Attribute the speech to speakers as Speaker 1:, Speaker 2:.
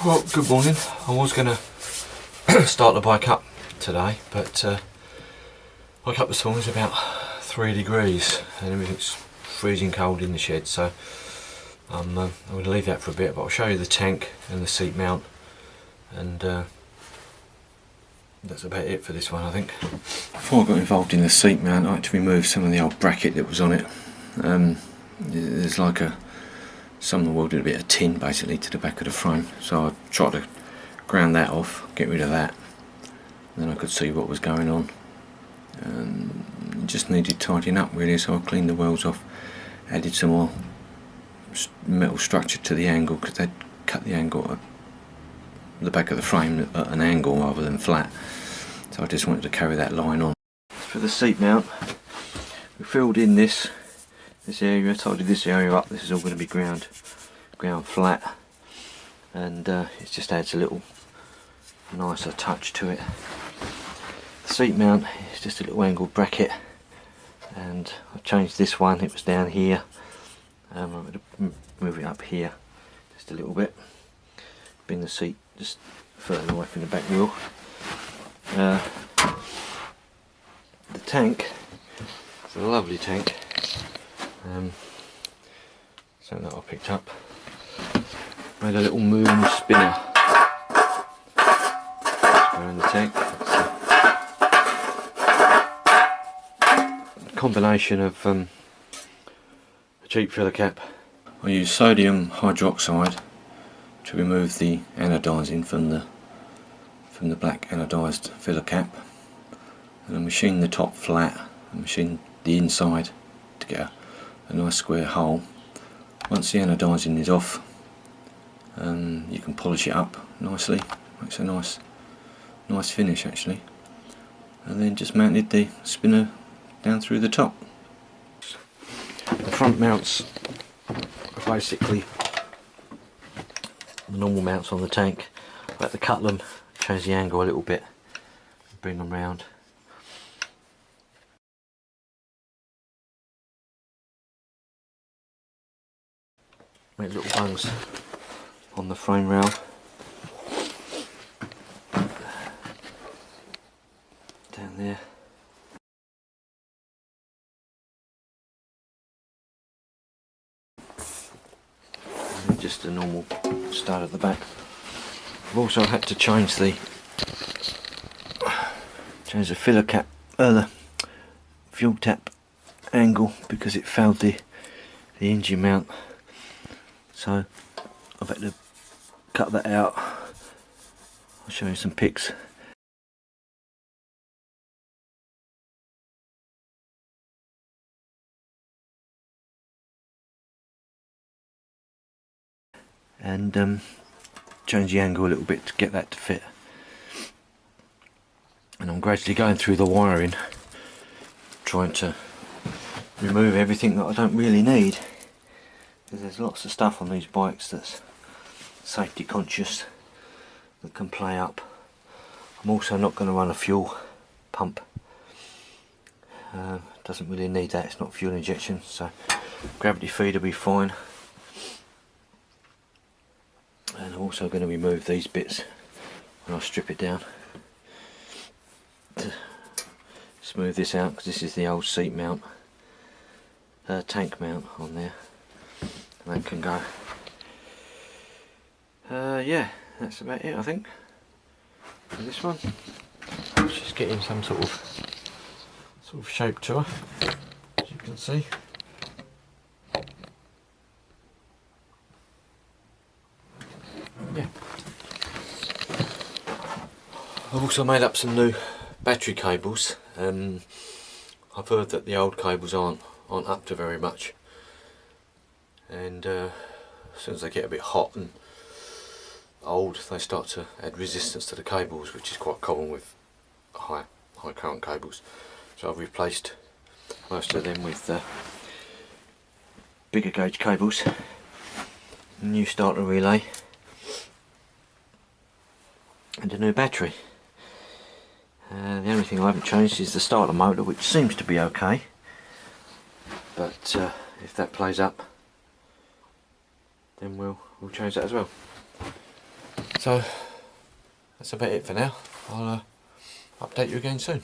Speaker 1: Well, good morning. I was going to start the bike up today, but woke up this morning, it's about 3 degrees and everything's freezing cold in the shed, so I'm going to leave that for a bit, but I'll show you the tank and the seat mount, and that's about it for this one, I think. Before I got involved in the seat mount, I had to remove some of the old bracket that was on it. There's like someone welded a bit of tin basically to the back of the frame, so I tried to ground that off, get rid of that, then I could see what was going on. It just needed tidying up really, so I cleaned the welds off, added some more metal structure to the angle, because they'd cut the angle at the back of the frame at an angle rather than flat, so I just wanted to carry that line on. For the seat mount, we filled in this area, tidied this area up. This is all going to be ground flat, and it just adds a little nicer touch to it. The seat mount is just a little angled bracket, and I've changed this one. It was down here. I'm going to move it up here just a little bit, bring the seat just further away from the back wheel. The tank, it's a lovely tank. Something that I picked up. Made a little moon spinner around the tank. It's a combination of a cheap filler cap. I use sodium hydroxide to remove the anodising from the black anodised filler cap, and I machine the top flat and machine the inside to get a nice square hole. Once the anodising is off, you can polish it up nicely. Makes a nice finish actually. And then just mounted the spinner down through the top. The front mounts are basically the normal mounts on the tank. I had to cut them, change the angle a little bit, bring them round. Make little bungs on the frame rail. Down there. And just a normal stud at the back. I've also had to change the filler cap, the fuel tap angle, because it failed the engine mount. So I've had to cut that out. I'll show you some pics. And change the angle a little bit to get that to fit. And I'm gradually going through the wiring, trying to remove everything that I don't really need. There's lots of stuff on these bikes that's safety conscious, that can play up. I'm also not going to run a fuel pump. Doesn't really need that, it's not fuel injection, so gravity feed will be fine. And I'm also going to remove these bits when I strip it down to smooth this out, because this is the old seat mount, tank mount on there. That can go. Yeah, that's about it I think for this one. It's just getting some sort of shape to her, as you can see. Yeah. I've also made up some new battery cables. I've heard that the old cables aren't up to very much, and as soon as they get a bit hot and old, they start to add resistance to the cables, which is quite common with high current cables. So I've replaced most of them with bigger gauge cables, new starter relay, and a new battery. The only thing I haven't changed is the starter motor, which seems to be okay, but if that plays up, then we'll change that as well. So that's about it for now. I'll update you again soon.